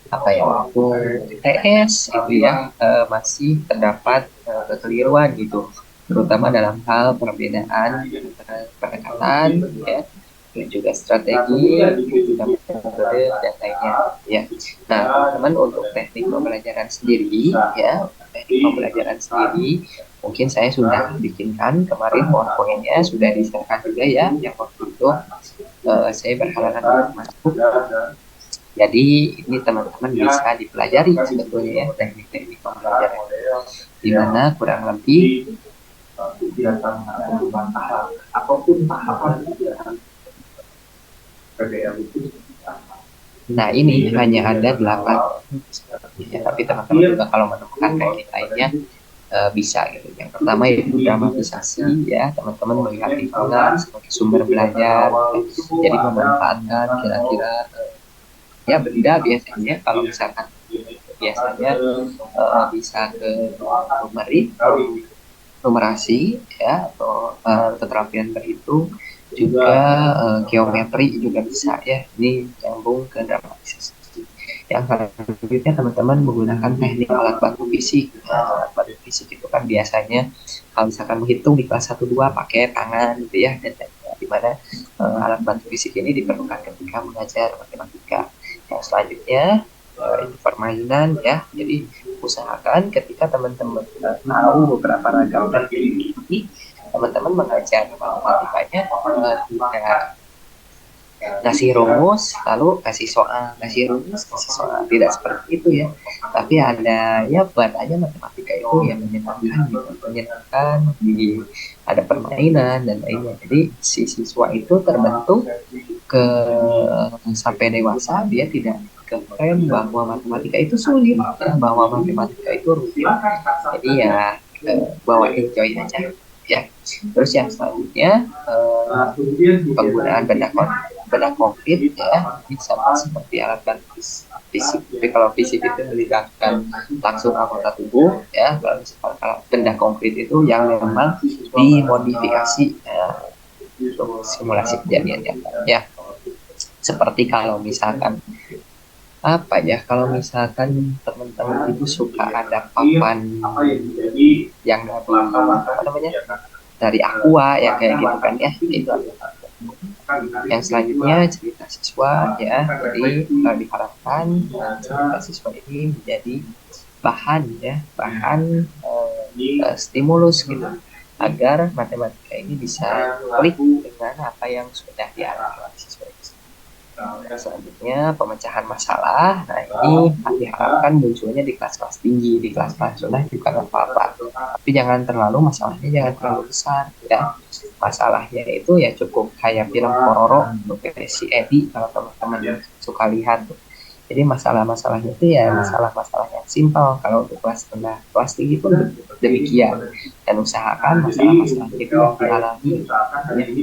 apa ya, waktu TS itu ya, masih terdapat kekeliruan gitu, terutama dalam hal perbedaan pendekatan ya, dan juga strategi, juga metode dan lainnya ya. Nah, teman-teman, untuk teknik pembelajaran sendiri ya, teknik pembelajaran sendiri mungkin saya sudah bikinkan kemarin PowerPoint-nya, sudah diserahkan juga ya, yang waktu itu saya berhalangan untuk masuk. Jadi ini teman-teman bisa dipelajari sebetulnya ya, teknik-teknik pembelajaran, di mana kurang lebih apapun tahapan PBL itu. Nah, ini hanya ada 8 ya, tapi teman-teman juga kalau menemukan teknik lainnya bisa gitu. Yang pertama itu dramatisasi ya, teman-teman melihat lingkungan sebagai sumber belajar, jadi memanfaatkan kira-kira ya benda biasanya, kalau misalkan biasanya bisa ke numeri, numerasi ya, atau keterampilan berhitung, juga geometri juga bisa ya. Ini nyambung ke dramatisasi. Yang selanjutnya teman-teman menggunakan teknik alat bantu fisik. Nah, alat bantu fisik itu kan biasanya kalau misalkan menghitung di kelas 1 2 pakai tangan gitu ya, dan di mana alat bantu fisik ini diperlukan ketika mengajar matematika. Yang selanjutnya itu permainan ya. Jadi usahakan ketika teman-teman tahu beberapa ragam teknik ini, teman-teman mengajar matematikanya tidak ngasih rumus lalu kasih soal, kasih rumus kasih soal, tidak seperti itu ya. Tapi ada ya, buat aja matematika itu yang menyenangkan gitu, menyenangkan, di ada permainan dan lainnya. Jadi si siswa itu terbentuk ke sampai dewasa, dia tidak keklaim bahwa matematika itu sulit ya, bahwa matematika itu rumit. Jadi ya bawa enjoy aja ya. Terus yang selanjutnya penggunaan benda konkret ya, ini sama seperti alat bantu fisik. Tapi kalau fisik itu melibatkan langsung anggota tubuh ya, kalau benda konkret itu yang memang dimodifikasi ya, untuk simulasi kejadian nyata ya. Seperti kalau misalkan apa ya, kalau misalkan teman-teman itu suka ada papan yang dari apa namanya, dari aqua ya, kayak gitu kan ya, itu. Yang selanjutnya cerita siswa ya, jadi diharapkan cerita siswa ini menjadi bahan ya, bahan stimulus gitu, agar matematika ini bisa klik dengan apa yang sudah dialami oleh siswa ini. Selanjutnya pemecahan masalah. Nah, ini diharapkan munculnya di kelas-kelas tinggi, di kelas-kelas sudah juga nggak apa-apa. Tapi jangan terlalu, masalahnya jangan terlalu besar ya. Masalahnya itu ya cukup kayak film Pororo untuk si Edi, kalau teman-teman suka lihat. Jadi masalah-masalahnya itu ya masalah-masalah yang simpel. Kalau untuk kelas rendah, kelas tinggi pun demikian. Dan usahakan masalah-masalah itu yang dialami ya.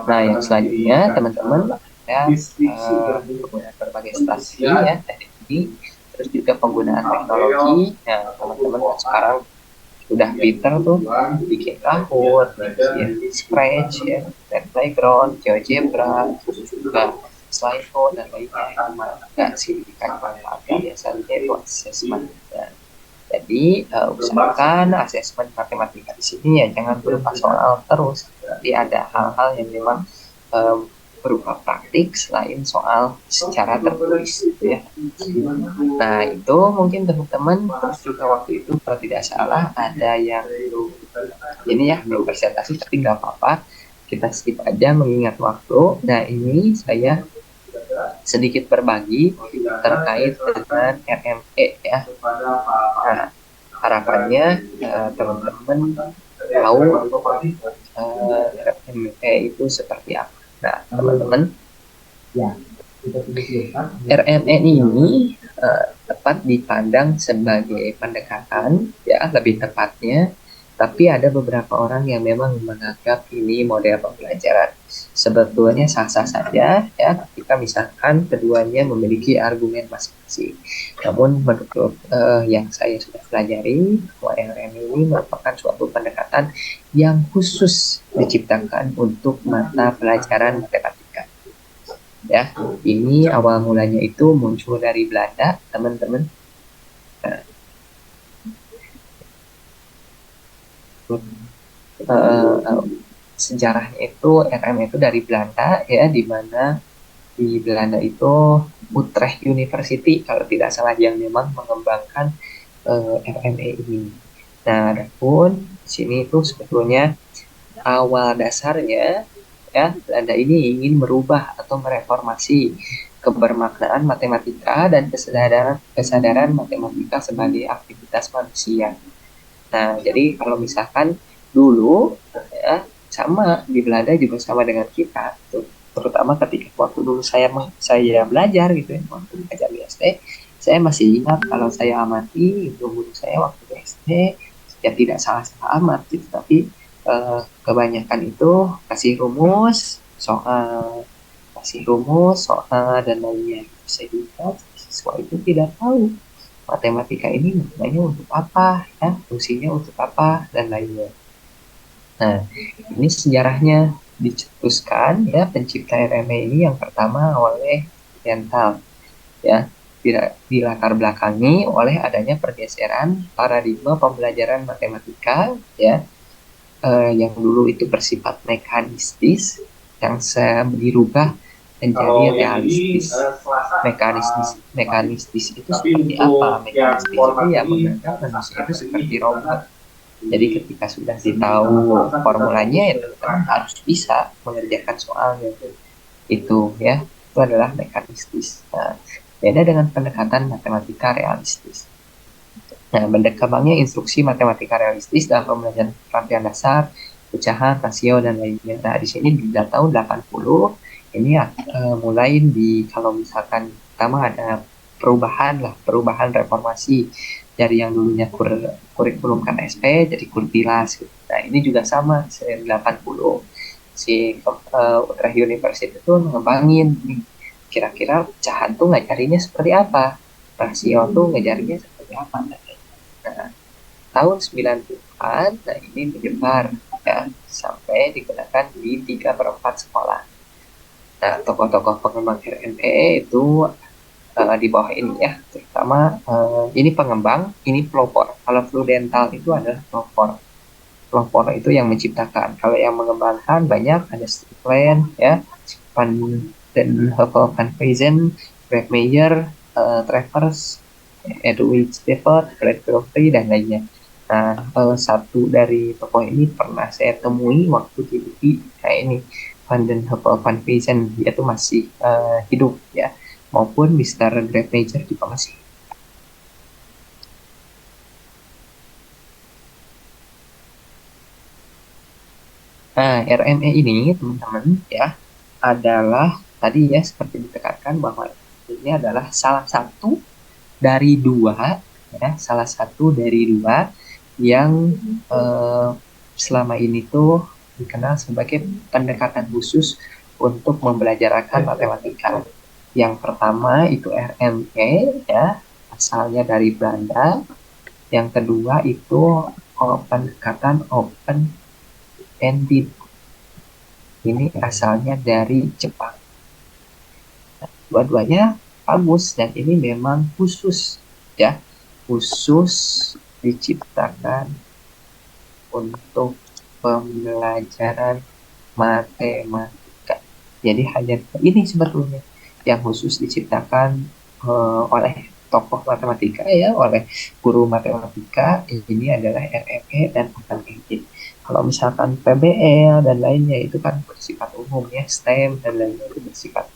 Nah, yang selanjutnya teman-teman ya, penggunaan berbagai strategi ya, teknik, terus juga penggunaan teknologi. Nah, teman-teman kan sekarang udah pinter tuh bikin Kahoot, bikin Scratch ya, dan Playground, GeoGebra, terus juga Slido dan lainnya. Nggak signifikan manfaatnya biasanya itu asesmen. Dan jadi usahakan asesmen matematika di sini ya jangan berupa soal terus, tapi ada hal-hal yang memang berupa praktik selain soal secara tertulis gitu ya. Nah, itu mungkin teman-teman. Terus juga waktu itu kalau tidak salah ada yang belum ini ya, belum presentasi, tapi nggak apa-apa, kita skip aja mengingat waktu. Nah, ini saya sedikit berbagi terkait dengan RME ya. Nah, harapannya teman-teman tahu RME itu seperti apa. Nah, teman-teman, RME ini tepat dipandang sebagai pendekatan ya, lebih tepatnya. Tapi ada beberapa orang yang memang menganggap ini model pembelajaran. Sebetulnya sah-sah saja ya, ketika misalkan keduanya memiliki argumen masing-masing. Namun menurut yang saya sudah pelajari, RME ini merupakan suatu pendekatan yang khusus diciptakan untuk mata pelajaran matematika. ya. Ini awal mulanya itu muncul dari Belanda, teman-teman. Nah, eh, sejarahnya itu RM itu dari Belanda ya, di mana di Belanda itu Utrecht University kalau tidak salah yang memang mengembangkan RME ini. Nah, adapun di sini itu sebetulnya awal dasarnya ya, Belanda ini ingin merubah atau mereformasi kebermaknaan matematika dan kesadaran kesadaran matematika sebagai aktivitas manusia. Nah, jadi kalau misalkan dulu ya, sama di Belanda juga sama dengan kita tuh, terutama ketika waktu dulu saya belajar gitu ya, waktu belajar di SD, saya masih ingat kalau saya amati itu guru saya waktu di SD ya tidak salah-salah amat gitu, tapi kebanyakan itu kasih rumus soal, dan lainnya. Sehingga siswa itu tidak tahu matematika ini gunanya untuk apa, ya, fungsinya untuk apa, dan lainnya. Nah, ini sejarahnya dicetuskan ya, pencipta RME ini yang pertama oleh Oriental ya, dilatar belakangi oleh adanya pergeseran paradigma pembelajaran matematika ya, yang dulu itu bersifat mekanistis, yang dirubah menjadi realistis. Mekanistis itu seperti apa? Mekanistis itu ya menganggap manusia itu seperti robot. Jadi ketika sudah tahu formulanya ya teman-teman harus bisa mengerjakan soalnya itu ya. Itu adalah mekanistis. Nah, beda dengan pendekatan matematika realistis. Nah, berkembangnya instruksi matematika realistis dalam pembelajaran rangkaian dasar, pecahan, rasio, dan lainnya. Nah, di sini di tahun 80, ini mulai kalau misalkan pertama ada perubahan reformasi dari yang dulunya kurikulum KSP jadi Kurtilas. Gitu. Nah, ini juga sama, 80. Si Utrecht University itu ngembangin, kira-kira pecahan tuh ngajarinnya seperti apa, rasio tuh ngajarinnya seperti apa. Nah, tahun 90-an, nah ini menyebar ya, sampai digunakan di 3/4 sekolah. Nah, tokoh-tokoh pengembang RME itu di bawah ini ya, terutama ini pengembang, ini pelopor. Kalau Fludental itu adalah pelopor. Pelopor itu yang menciptakan. Kalau yang mengembangkan banyak, ada Strickland ya, Van den Heuvel van Vezen, Greg Meyer, Travers, Edwin Stefford, Fred Geoffrey, dan lainnya. Nah, satu dari tokoh ini pernah saya temui waktu di UI. Nah, ini Van den Heuvel van Vezen, dia tuh masih hidup ya, maupun Mr. Greg Major juga masih. Nah, RME ini teman-teman ya adalah tadi ya seperti ditekankan bahwa ini adalah salah satu dari dua yang selama ini tuh dikenal sebagai pendekatan khusus untuk membelajarkan matematika. Yang pertama itu RME ya, asalnya dari Belanda. Yang kedua itu pendekatan open ended. Ini asalnya dari Jepang. Nah, dua-duanya bagus dan ini memang khusus ya, khusus diciptakan untuk pembelajaran matematika. Jadi hanya ini sebetulnya yang khusus diciptakan oleh tokoh matematika ya, oleh guru matematika. Ini adalah RME dan bukan EG. Kalau misalkan PBL dan lainnya itu kan bersifat umum ya, STEM dan lainnya itu bersifat.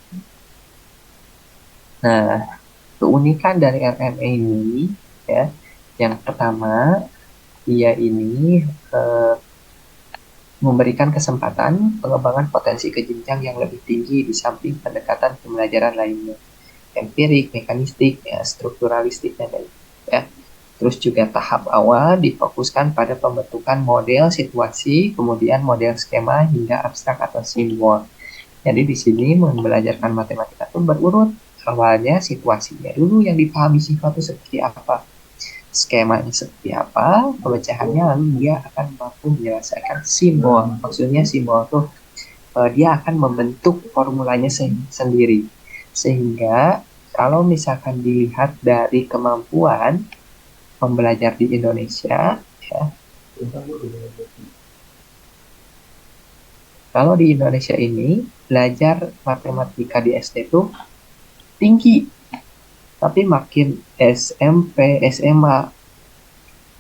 Nah, keunikan dari RME ini ya, yang pertama dia ini memberikan kesempatan pengembangan potensi ke jenjang yang lebih tinggi di samping pendekatan pembelajaran lainnya, empirik, mekanistik, ya, strukturalistik, dan lain-lain. Ya. Terus juga tahap awal difokuskan pada pembentukan model situasi, kemudian model skema hingga abstrak atau simbol. Jadi di sini membelajarkan matematika itu berurut. Awalnya situasinya dulu yang dipahami siswa itu seperti apa, skemanya seperti apa, pemecahannya, lalu dia akan mampu menyelesaikan simbol. Maksudnya simbol tuh dia akan membentuk formulanya sendiri. Sehingga kalau misalkan dilihat dari kemampuan pembelajar di Indonesia, ya, kalau di Indonesia ini belajar matematika di SD itu tinggi, tapi makin SMP, SMA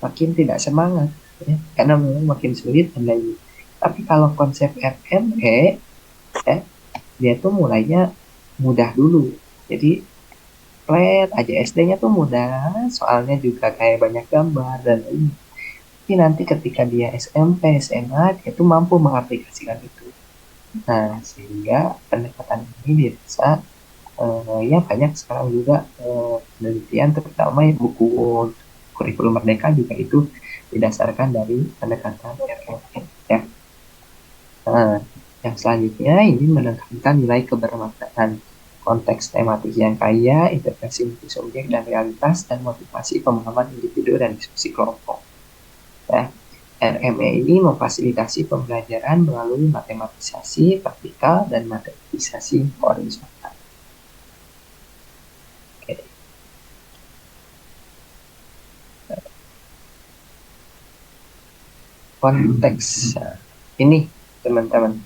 makin tidak semangat, ya, karena memang makin sulit dan lain. Tapi kalau konsep RME, ya, dia tuh mulainya mudah dulu. Jadi flat aja SD-nya tuh mudah, soalnya juga kayak banyak gambar dan lain. Tapi nanti ketika dia SMP, SMA, dia tuh mampu mengaplikasikan itu. Nah, sehingga pendekatan ini bisa ya banyak sekarang juga penelitian, terutama yang buku kurikulum Merdeka juga itu didasarkan dari pendekatan RME, ya. Nah, yang selanjutnya ini menekankan nilai kebermaknaan, konteks tematik yang kaya, intervensi multi-subjek dan realitas, dan motivasi pemahaman individu dan diskusi kelompok. Ya. RME ini memfasilitasi pembelajaran melalui matematisasi praktikal dan matematisasi horizontal. Oke. Konteks ini, teman-teman,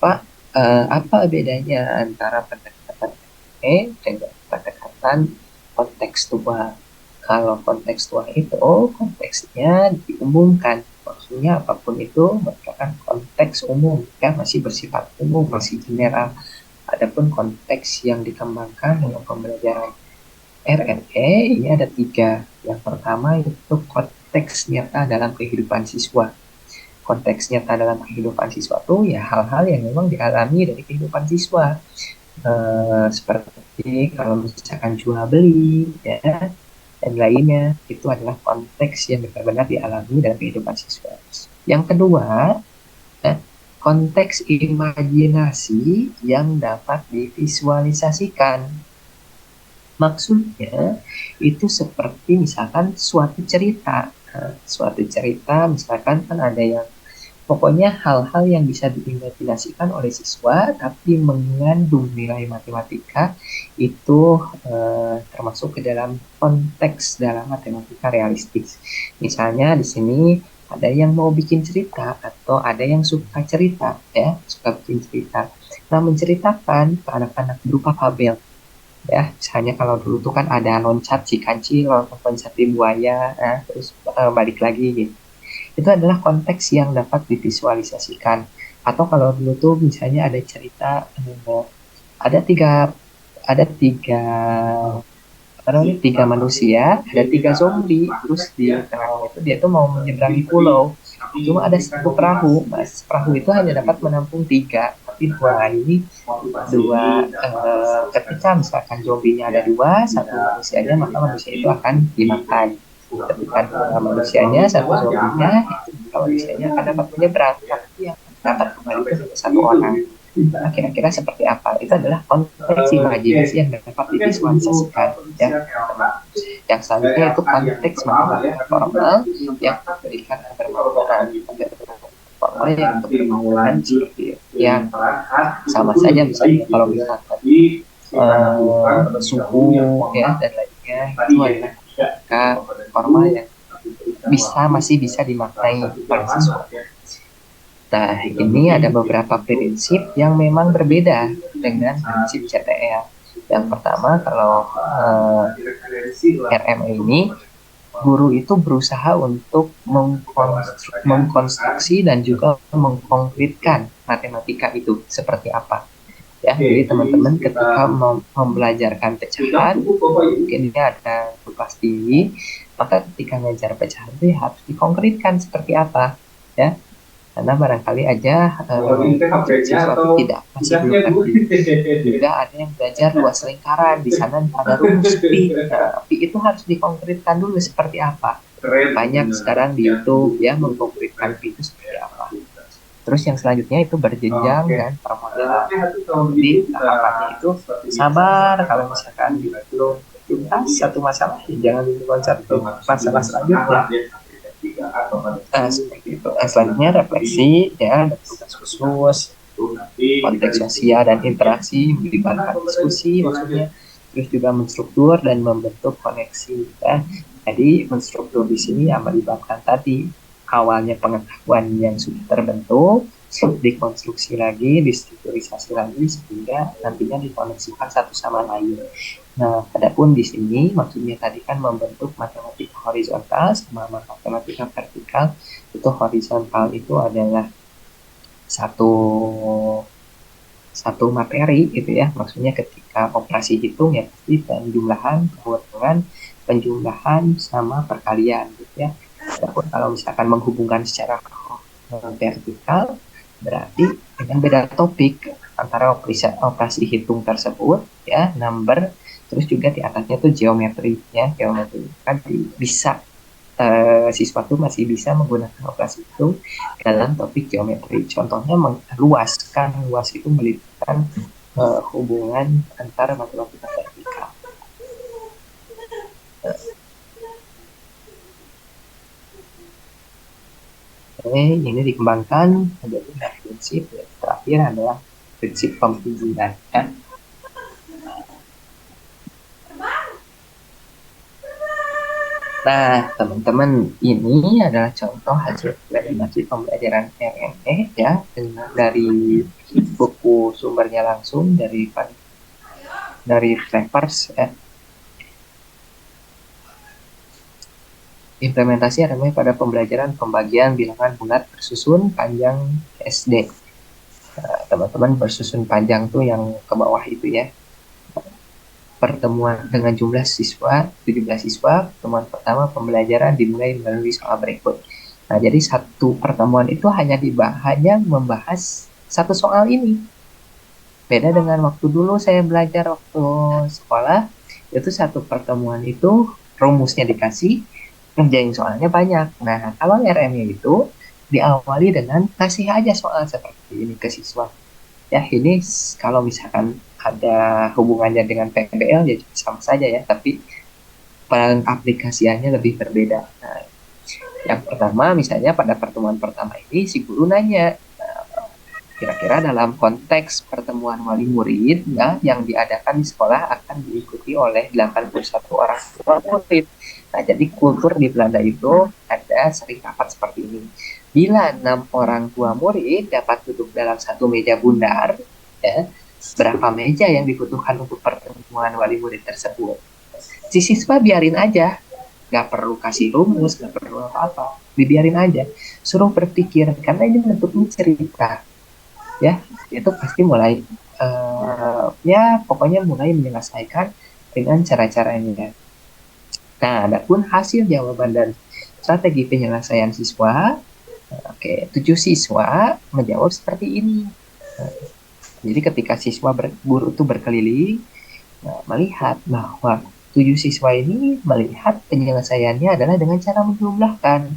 Pak, apa bedanya antara pendekatan dengan pendekatan kontekstual? Kalau kontekstual itu konteksnya diumumkan, maksudnya apapun itu merupakan konteks umum, ya, masih bersifat umum, masih general. Adapun konteks yang dikembangkan dengan pembelajaran RNE ini ada 3. Yang pertama itu konteks nyata dalam kehidupan siswa. Konteks nyata dalam kehidupan siswa itu ya hal-hal yang memang dialami dari kehidupan siswa, seperti kalau misalkan jual beli, ya, dan lainnya, itu adalah konteks yang benar-benar dialami dalam kehidupan siswa. Yang kedua, konteks imajinasi yang dapat divisualisasikan. Maksudnya itu seperti misalkan suatu cerita. Nah, suatu cerita misalkan kan ada yang pokoknya hal-hal yang bisa diimajinasikan oleh siswa tapi mengandung nilai matematika itu termasuk ke dalam konteks dalam matematika realistis. Misalnya di sini ada yang mau bikin cerita atau ada yang suka cerita, ya, suka bikin cerita. Nah, menceritakan ke anak-anak berupa fabel. Ya, misalnya kalau dulu tuh kan ada loncat si kancil, loncat di buaya, nah, terus balik lagi gitu. Itu adalah konteks yang dapat divisualisasikan. Atau kalau dulu tuh misalnya ada cerita, ada tiga ada tiga tiga manusia, ada 3 zombie, terus di tengah itu dia tuh mau menyeberangi pulau, cuma ada satu perahu, mas, perahu itu hanya dapat menampung 3, tapi dua ketika misalkan zombinya ada 2, satu manusianya, maka manusia itu akan dimakan. Ketika manusianya, satu zombinya, itu manusianya akan dapat menyeberang, tapi yang dapat kembali itu satu orang. Nah, kira-kira seperti apa? Itu adalah konteks imajinasi yang dapat divisualisasikan, ya. Yang selanjutnya itu konteks matematika formal yang memberikan kebermanfaatan formal yang untuk permauan seperti yang sama saja, misalnya kalau misalkan suhu, ya, dan lainnya, itu adalah formal yang masih bisa dimaknai oleh siswa. Nah, ini ada beberapa prinsip yang memang berbeda dengan prinsip CTL. Yang pertama, kalau RME ini, guru itu berusaha untuk mengkonstruksi dan juga mengkonkretkan matematika itu seperti apa. Ya, jadi teman-teman ketika membelajarkan pecahan, mungkin ini ada tugas tinggi, maka ketika mengajar pecahan itu harus dikonkretkan seperti apa, ya. Karena barangkali aja siswa tidak masih belum ngerti. Juga ada yang belajar luas lingkaran, di sana ada rumus pi. Nah, pi itu harus dikonkretkan dulu seperti apa. Banyak sekarang di YouTube ya mengkonkretkan pi itu seperti apa. Terus yang selanjutnya itu berjenjang dan permodalan. Jadi tahapannya itu sabar, kalau misalkan belum tuntas satu masalah, jangan loncat ke masalah selanjutnya. Seperti itu. Selanjutnya refleksi, ya, tugas khusus, konteks sosial dan interaksi, melibatkan diskusi maksudnya, terus juga menstruktur dan membentuk koneksi ya. Jadi menstruktur di sini yang melibatkan tadi awalnya pengetahuan yang sudah terbentuk, dikonstruksi lagi, distrukturisasi lagi sehingga nantinya dikoneksikan satu sama lain. Nah, adapun di sini maksudnya tadi kan membentuk matematika horizontal sama matematika vertikal. Itu horizontal itu adalah satu satu materi gitu ya, maksudnya ketika operasi hitung ya pasti penjumlahan sama perkalian gitu ya. Adapun kalau misalkan menghubungkan secara vertikal berarti dengan beda topik antara operasi hitung tersebut ya, number, terus juga di atasnya tuh geometri ya, geometri kan bisa siswa tuh masih bisa menggunakan operasi itu dalam topik geometri. Contohnya luas itu melibatkan hubungan antara matematika vertikal. Ini dikembangkan menjadi prinsip terakhir adalah prinsip pembimbingan ya. Nah, teman-teman, ini adalah contoh hasil implementasi pembelajaran RME ya, dari buku sumbernya langsung dari Travers ya. Implementasi RME pada pembelajaran pembagian bilangan bulat bersusun panjang SD. Teman-teman, bersusun panjang tuh yang ke bawah itu ya. Pertemuan dengan jumlah siswa 17 siswa, pertemuan pertama pembelajaran dimulai melalui soal berikut. Nah, jadi satu pertemuan itu hanya membahas satu soal ini. Beda dengan waktu dulu saya belajar waktu sekolah, itu satu pertemuan itu rumusnya dikasih, ngerjain soalnya banyak. Nah, kalau RMI itu diawali dengan kasih aja soal seperti ini ke siswa. Ya, ini kalau misalkan ada hubungannya dengan PBL ya sama saja ya, tapi pengaplikasiannya lebih berbeda. Nah, yang pertama misalnya pada pertemuan pertama ini si guru nanya, kira-kira dalam konteks pertemuan wali murid ya, yang diadakan di sekolah akan diikuti oleh 81 orang tua murid. Nah, jadi kultur di Belanda itu ada sering rapat seperti ini. Bila 6 orang tua murid dapat duduk dalam satu meja bundar, ya, berapa meja yang dibutuhkan untuk pertemuan wali murid tersebut? Si siswa biarin aja, nggak perlu kasih rumus, nggak perlu apa-apa, dibiarin aja. Suruh berpikir, karena ini bentuknya cerita. Ya, itu pasti mulai, ya pokoknya mulai menyelesaikan dengan cara-caranya. Nah, adapun hasil jawaban dan strategi penyelesaian siswa, oke, 7 siswa menjawab seperti ini. Jadi ketika guru itu berkeliling, melihat bahwa 7 siswa ini melihat penyelesaiannya adalah dengan cara menjumlahkan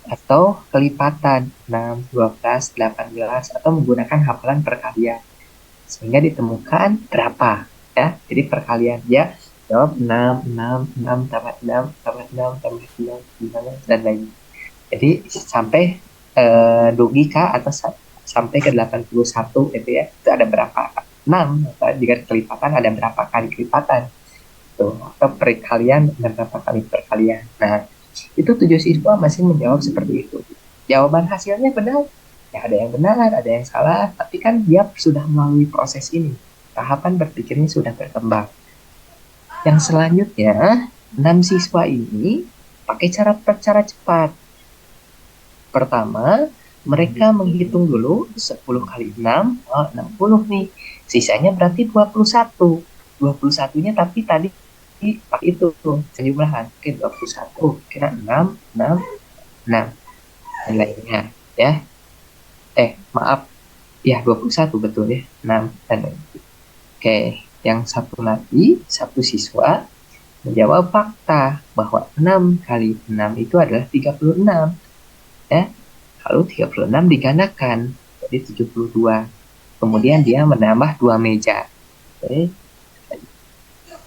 atau kelipatan 6, 12, 18 atau menggunakan hafalan perkalian sehingga ditemukan berapa ya. Jadi perkalian dia jawab 6 tambah 6 tambah 6 tambah 9 dan lain. Jadi sampai logika atau sampai ke 81 itu ya, itu ada berapa 6 atau jika kelipatan ada berapa kali kelipatan tuh, atau perkalian dan berapa kali perkalian. Nah, itu 7 siswa masih menjawab seperti itu. Jawaban hasilnya benar, ya ada yang benar, ada yang salah, tapi kan dia sudah melalui proses ini. Tahapan berpikirnya sudah berkembang. Yang selanjutnya, 6 siswa ini pakai cara cepat. Pertama, mereka menghitung dulu 10 kali 6, 60 nih. Sisanya berarti 21. 21-nya tapi tadi pakai itu tuh penjumlahan. Oke, 21 kira 6 dan lainnya ya. Maaf ya, 21 betul ya, 6 dan lainnya. Oke, yang satu siswa menjawab fakta bahwa 6 kali 6 itu adalah 36 ya. Lalu 36 digandakan jadi 72. Kemudian dia menambah 2 meja. Oke.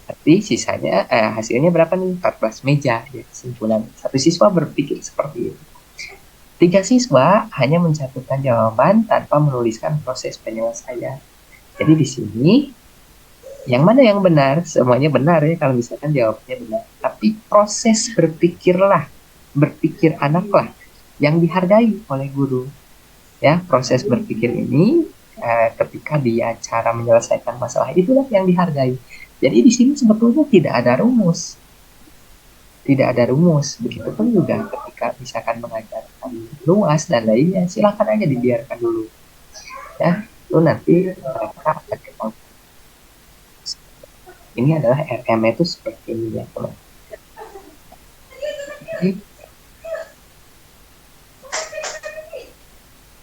Berarti sisanya hasilnya berapa nih? 14 meja ya, kesimpulan. Satu siswa berpikir seperti itu. Tiga siswa hanya mencatatkan jawaban tanpa menuliskan proses penyelesaian. Jadi di sini yang mana yang benar? Semuanya benar ya kalau misalkan jawabannya benar. Tapi proses berpikir anaklah yang dihargai oleh guru. Ya, proses berpikir ini ketika dia cara menyelesaikan masalah itulah yang dihargai. Jadi di sini sebetulnya tidak ada rumus. Tidak ada rumus. Begitupun juga ketika misalkan mengajarkan luas dan lainnya, silakan aja dibiarkan dulu. Ya, itu nanti mereka akan ketahui. Ini adalah RM itu seperti ini ya, teman.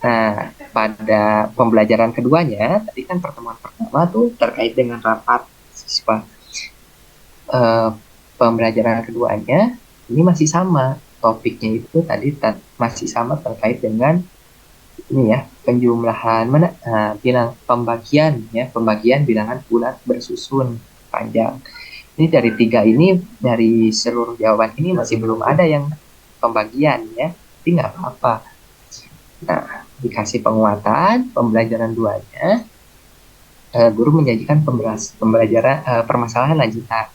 Nah, pada pembelajaran keduanya, tadi kan pertemuan pertama tuh terkait dengan rapat siswa. Pembelajaran keduanya ini masih sama, topiknya itu tadi masih sama terkait dengan ini ya, penjumlahan bilang pembagian ya, pembagian bilangan bulat bersusun panjang. Ini dari tiga ini, dari seluruh jawaban ini masih belum ada yang pembagian ya, tapi nggak apa-apa. Nah, dikasih penguatan pembelajaran duanya, guru menjanjikan pembelajaran permasalahan lanjutan.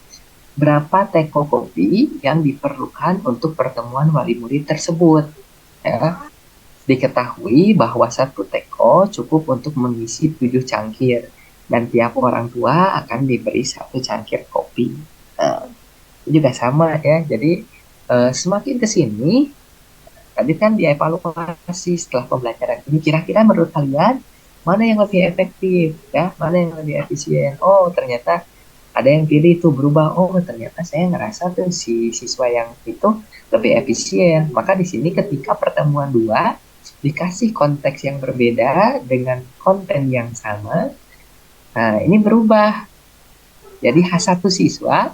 Berapa teko kopi yang diperlukan untuk pertemuan wali murid tersebut? Ya, diketahui bahwa satu teko cukup untuk mengisi 7 cangkir dan tiap orang tua akan diberi 1 cangkir kopi. Nah, itu juga sama ya. Jadi semakin ke sini, tadi kan dievaluasi setelah pembelajaran ini, kira-kira menurut kalian mana yang lebih efektif ya, mana yang lebih efisien? Oh, ternyata ada yang pilih itu berubah. Oh, ternyata saya ngerasa tuh si siswa yang itu lebih efisien. Maka di sini ketika pertemuan dua dikasih konteks yang berbeda dengan konten yang sama, nah ini berubah. Jadi satu siswa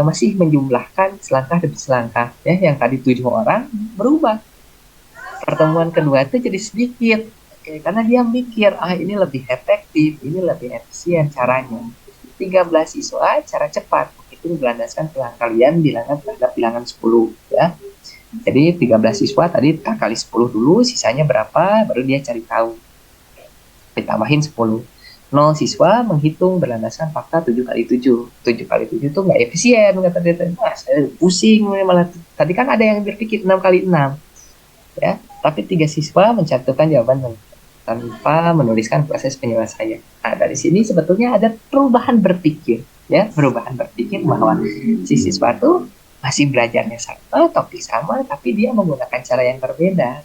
masih menjumlahkan selangkah demi selangkah ya, yang tadi 7 orang berubah. Pertemuan kedua itu jadi sedikit. Oke, karena dia mikir, ini lebih efektif, ini lebih efisien caranya. 13 siswa cara cepat itu berlandaskan kalian bilangan terhadap bilangan 10 ya. Jadi 13 siswa tadi kali 10 dulu, sisanya berapa baru dia cari tahu. Ditambahin 10. 0 siswa menghitung berlandaskan fakta 7 kali 7. 7 kali 7 itu nggak efisien, kata dia. Saya pusing malah. Tadi kan ada yang berpikir 6 kali 6 ya, tapi 3 siswa mencantumkan jawaban tanpa menuliskan proses penyelesaian. Nah, dari sini sebetulnya ada perubahan berpikir, ya, perubahan berpikir bahwa si siswa itu masih belajarnya sama, topik sama, tapi dia menggunakan cara yang berbeda.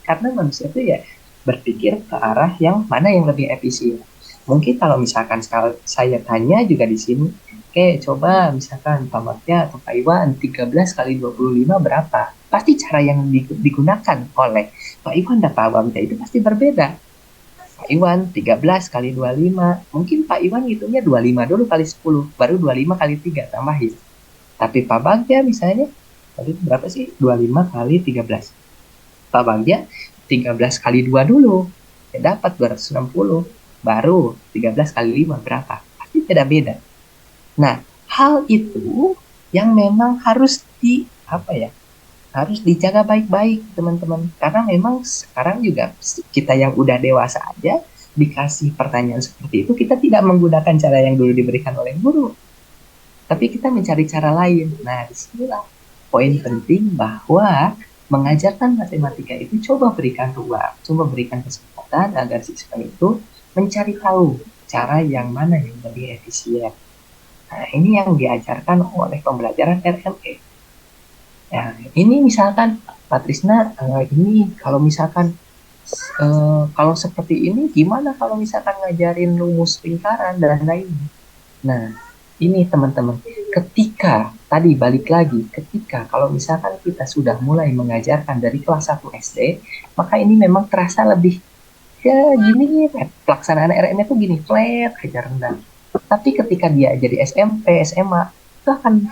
Karena manusia itu ya berpikir ke arah yang mana yang lebih efisien. Mungkin kalau misalkan saya tanya juga di sini, oke, coba misalkan Pak Magda atau Pak Iwan 13 kali 25 berapa? Pasti cara yang digunakan oleh Pak Iwan dan Pak Magda itu pasti berbeda. Pak Iwan 13 kali 25, mungkin Pak Iwan hitungnya 25 dulu kali 10, baru 25 kali 3 tambahin. Tapi Pak Bagja misalnya, tadi berapa sih? 25 kali 13. Pak Bagja 13 kali 2 dulu, ya dapat 260, baru 13 kali 5 berapa? Pasti beda-beda. Nah, hal itu yang memang harus harus dijaga baik-baik teman-teman, karena memang sekarang juga kita yang udah dewasa aja dikasih pertanyaan seperti itu, kita tidak menggunakan cara yang dulu diberikan oleh guru, tapi kita mencari cara lain. Nah, disinilah poin penting bahwa mengajarkan matematika itu coba berikan ruang, coba berikan kesempatan agar siswa itu mencari tahu cara yang mana yang lebih efisien. Nah, ini yang diajarkan oleh pembelajaran RME. Ya, ini misalkan Pak Trisna, ini kalau misalkan kalau seperti ini gimana kalau misalkan ngajarin rumus lingkaran dan lainnya. Nah, ini teman-teman, ketika tadi balik lagi, ketika kalau misalkan kita sudah mulai mengajarkan dari kelas 1 SD, maka ini memang terasa lebih ya gini, pelaksanaan RM itu gini, flat aja rendah. Tapi ketika dia jadi SMP, SMA, itu akan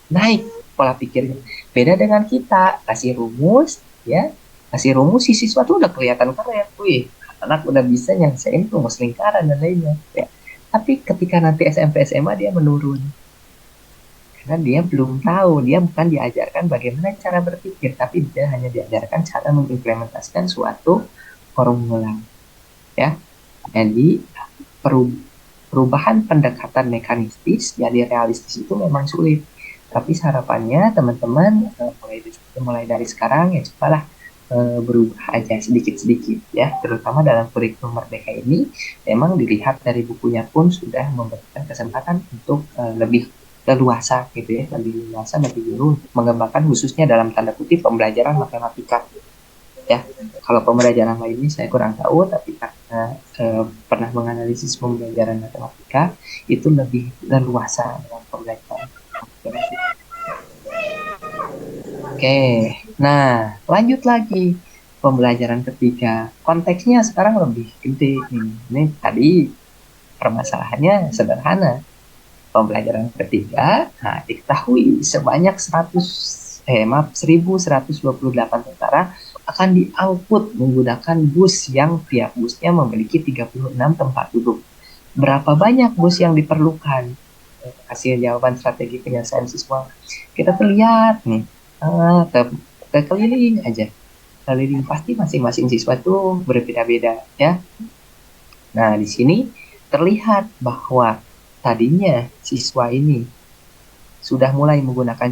naik pola pikirnya. Beda dengan kita kasih rumus ya, kasih rumus si siswa tuh udah kelihatan keren, wih anak udah bisa nyelesain rumus lingkaran dan lainnya ya. Tapi ketika nanti SMP SMA dia menurun Karena dia belum tahu, dia bukan diajarkan bagaimana cara berpikir, tapi dia hanya diajarkan cara mengimplementasikan suatu formula, ya. Jadi perubahan pendekatan mekanistis jadi realistis itu memang sulit. Tapi harapannya teman-teman mulai dari sekarang ya cobalah berubah aja sedikit-sedikit ya, terutama dalam kurikulum Merdeka ini memang dilihat dari bukunya pun sudah memberikan kesempatan untuk lebih leluasa gitu ya, lebih leluasa bagi guru untuk mengembangkan khususnya dalam tanda kutip pembelajaran matematika ya. Kalau pembelajaran lainnya saya kurang tahu, tapi karena pernah menganalisis pembelajaran matematika itu lebih leluasa dengan pembelajaran matematika. Oke, nah lanjut lagi pembelajaran ketiga. Konteksnya sekarang lebih gede nih. Ini tadi permasalahannya sederhana. Pembelajaran ketiga, nah diketahui sebanyak 1128 tentara akan di-output menggunakan bus yang tiap busnya memiliki 36 tempat duduk. Berapa banyak bus yang diperlukan? Hasil jawaban strategi penyelesaian siswa. Kita terlihat nih, ke keliling aja. Keliling pasti masing-masing siswa itu berbeda-beda ya. Nah, di sini terlihat bahwa tadinya siswa ini sudah mulai menggunakan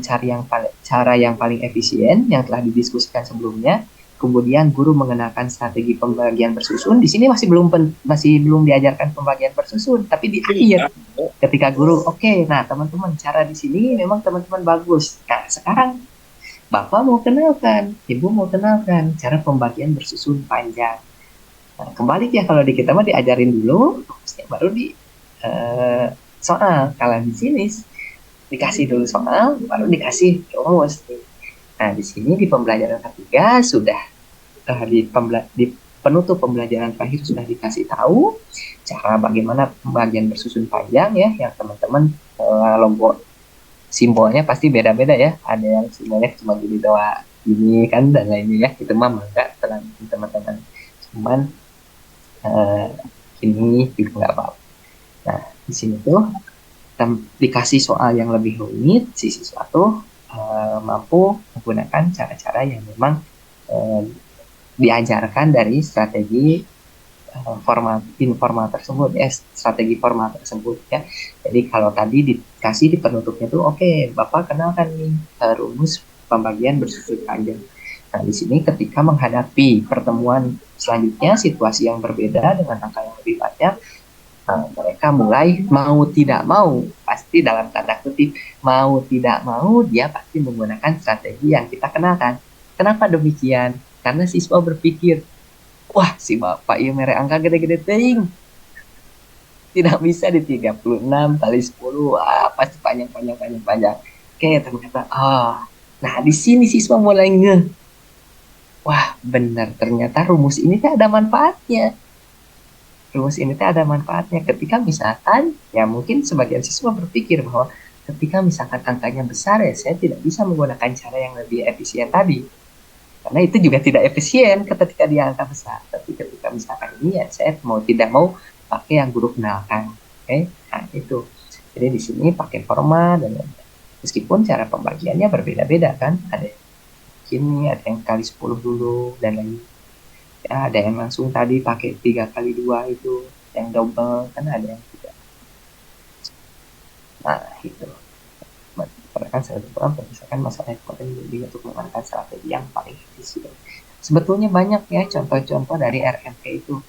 cara yang paling efisien yang telah didiskusikan sebelumnya. Kemudian guru mengenalkan strategi pembagian bersusun. Di sini masih belum diajarkan pembagian bersusun, tapi di akhir ketika guru nah teman-teman cara di sini memang teman-teman bagus. Nah sekarang Bapak mau kenalkan, Ibu mau kenalkan cara pembagian bersusun panjang. Nah, kembali ya kalau di kita mah diajarin dulu, baru di soal. Kalau di sini dikasih dulu soal, baru dikasih rumus. Nah, di sini di pembelajaran ketiga sudah di penutup pembelajaran terakhir sudah dikasih tahu cara bagaimana pembagian bersusun panjang ya, yang teman-teman logo simbolnya pasti beda-beda ya. Ada yang simbolnya cuma gini doang, gini kan dan lainnya ya. Itu mah enggak teman-teman. Cuman ini juga nggak apa-apa. Nah, di sini tuh dikasih soal yang lebih rumit, si siswa tuh mampu menggunakan cara-cara yang memang diajarkan dari strategi informal tersebut ya, strategi formal tersebut ya. Jadi kalau tadi dikasih di penutupnya tuh Bapak kenalkan nih rumus pembagian bersusun panjang. Nah, di sini ketika menghadapi pertemuan selanjutnya situasi yang berbeda dengan angka yang lebih banyak, mereka mulai mau tidak mau, pasti dalam tanda kutip mau tidak mau dia pasti menggunakan strategi yang kita kenalkan. Kenapa demikian? Karena siswa berpikir, wah si bapak ini mere angka gede-gede ting, tidak bisa di 36 kali 10, wah pasti panjang. Ternyata nah di sini siswa mulai wah benar, ternyata rumus ini ada manfaatnya. Rumus ini ada manfaatnya ketika misalkan ya mungkin sebagian siswa berpikir bahwa ketika misalkan angkanya besar ya saya tidak bisa menggunakan cara yang lebih efisien tadi, karena itu juga tidak efisien ketika dia angka besar. Tapi ketika misalkan ini ya saya mau tidak mau pakai yang guru kenalkan. Nah itu. Jadi di sini pakai format dan meskipun cara pembagiannya berbeda-beda kan, ada yang ada yang kali 10 dulu dan lain. Ya, ada yang langsung tadi pakai 3 kali 2 itu yang double, kan ada yang tidak. Nah itu berdasarkan strategi program berdasarkan masalah yang penting untuk menggunakan strategi yang paling efisien. Sebetulnya banyak ya contoh-contoh dari RMP itu.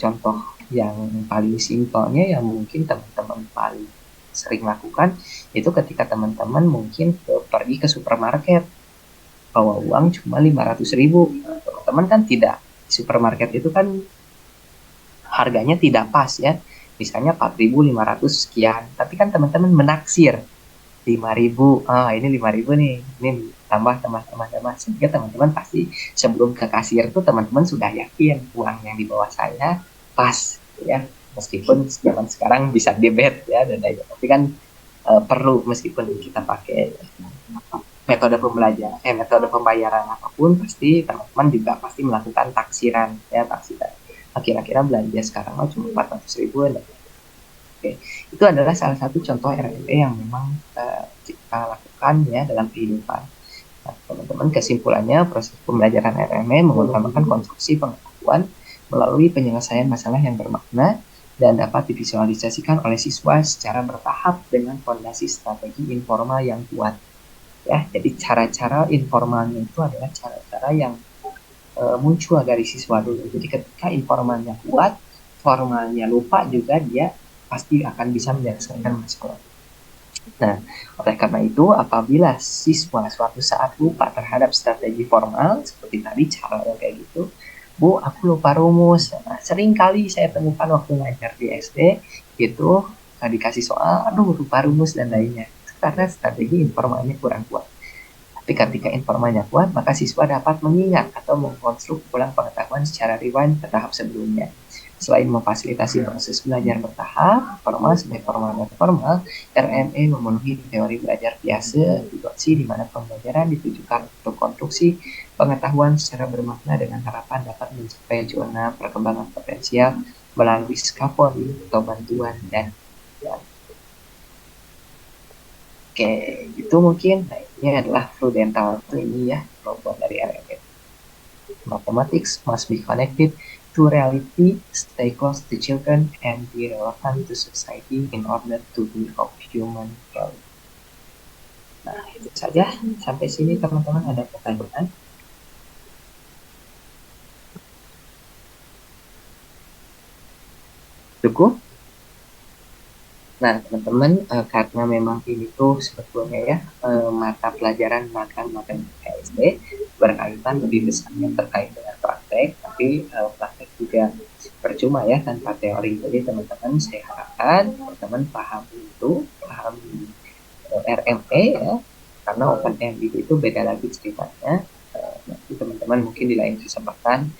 Contoh yang paling simpelnya yang mungkin teman-teman paling sering lakukan itu ketika teman-teman mungkin pergi ke supermarket bawa uang cuma 500.000. Teman-teman kan tidak, supermarket itu kan harganya tidak pas ya, misalnya 4.500 sekian, tapi kan teman-teman menaksir 5.000, ini 5.000 nih, ini tambah, sehingga teman-teman pasti sebelum ke kasir tuh teman-teman sudah yakin uang yang di bawah saya pas ya, meskipun zaman sekarang bisa debit ya dan lain-lain, tapi kan perlu meskipun kita pakai metode pembayaran apapun, pasti teman-teman juga pasti melakukan taksiran ya, taksiran. Kira-kira belanja sekarang cuma 400.000. Itu adalah salah satu contoh RMP yang memang mereka lakukan ya dalam kehidupan. Nah, teman-teman, kesimpulannya proses pembelajaran RME mengutamakan konstruksi pengetahuan melalui penyelesaian masalah yang bermakna dan dapat divisualisasikan oleh siswa secara bertahap dengan fondasi strategi informal yang kuat. Ya, jadi cara-cara informalnya itu adalah cara-cara yang muncul dari siswa dulu. Jadi ketika informalnya kuat, formalnya lupa juga, dia pasti akan bisa menyelesaikan masalah. Nah, oleh karena itu, apabila siswa suatu saat lupa terhadap strategi formal, seperti tadi cara yang kayak gitu, Bu, aku lupa rumus. Nah, sering kali saya temukan waktu ngajar di SD, itu dikasih soal, aduh lupa rumus dan lainnya. Karena strategi informalnya kurang kuat. Tapi ketika informalnya kuat, maka siswa dapat mengingat atau mengkonstruk ulang pengetahuan secara rewind ke tahap sebelumnya. Selain memfasilitasi proses belajar bertahap, formal, semi-formal, dan formal, RME memenuhi teori belajar biasa di mana pembelajaran ditujukan untuk konstruksi pengetahuan secara bermakna dengan harapan dapat mencapai zona perkembangan potensial melalui scaffolding atau bantuan dan ya. Oke, itu mungkin. Nah, ini adalah Prudental ini ya, kelompok dari RME. Mathematics must be connected to reality, stay close to children, and be relevant to society in order to be of human value. Nah, itu saja. Sampai sini teman-teman ada pertanyaan? Cukup? Nah, teman-teman, karena memang ini tuh sebetulnya ya mata pelajaran magang matematika SD berkaitan lebih besarnya terkait dengan praktek, tapi praktek juga percuma ya tanpa teori. Jadi teman-teman, saya harapkan teman-teman paham itu, paham RME ya, karena open-ended itu beda lagi ceritanya. Nanti teman-teman mungkin di lain kesempatan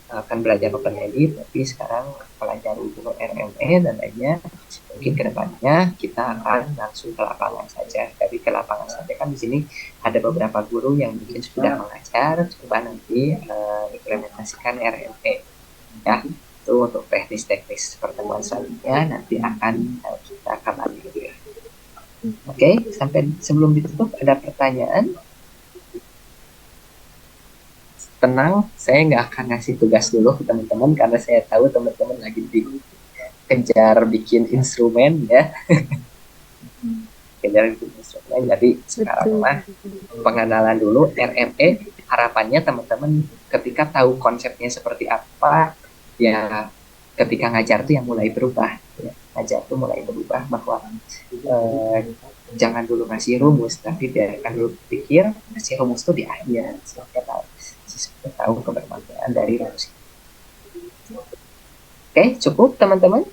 akan belajar open-ended, tapi sekarang pelajari dulu RME dan lainnya. Mungkin kedepannya kita akan langsung ke lapangan saja. Jadi ke lapangan saja kan di sini ada beberapa guru yang mungkin sudah mengajar, coba nanti implementasikan RME ya. Itu untuk teknis-teknis pertemuan selanjutnya nanti akan kita akan lanjut ya. Oke, sampai sebelum ditutup ada pertanyaan? Tenang, saya nggak akan ngasih tugas dulu ke teman-teman karena saya tahu teman-teman lagi dikejar bikin instrumen ya. Kejar bikin instrumen, jadi sekarang mah pengenalan dulu RME. Harapannya teman-teman ketika tahu konsepnya seperti apa, ya ketika ngajar tuh yang mulai berubah. Ya. Ngajar tuh mulai berubah bahwa jangan dulu ngasih rumus, tapi biarkan dulu pikir, ngasih rumus tuh di akhir. Saya tahu kebermanfaatan dari rumus. Oke, cukup teman-teman?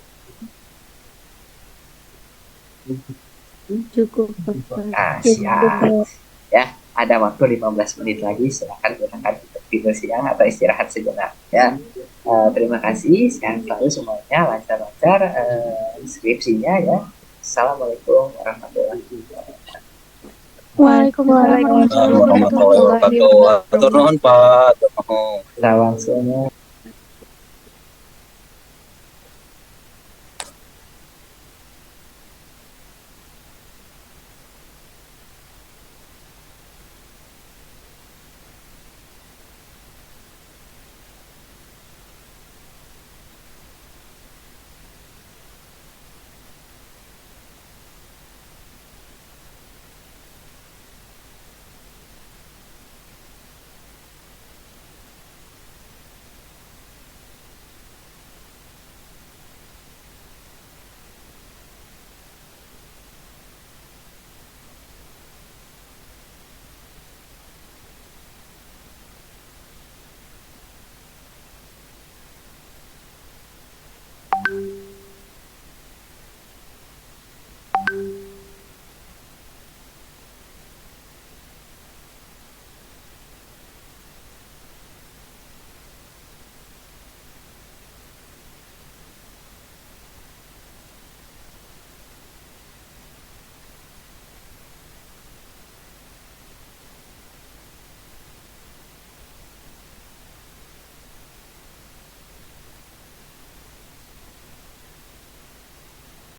Cukup. Nah, siap. Ya, ada waktu 15 menit lagi. Silakan gunakan untuk tidur siang atau istirahat sejenak. Ya, terima kasih. Sehat selalu semuanya, lancar-lancar skripsinya ya. Assalamualaikum warahmatullahi wabarakatuh. Waalaikumsalam warahmatullahi wabarakatuh. Pak. Langsungnya.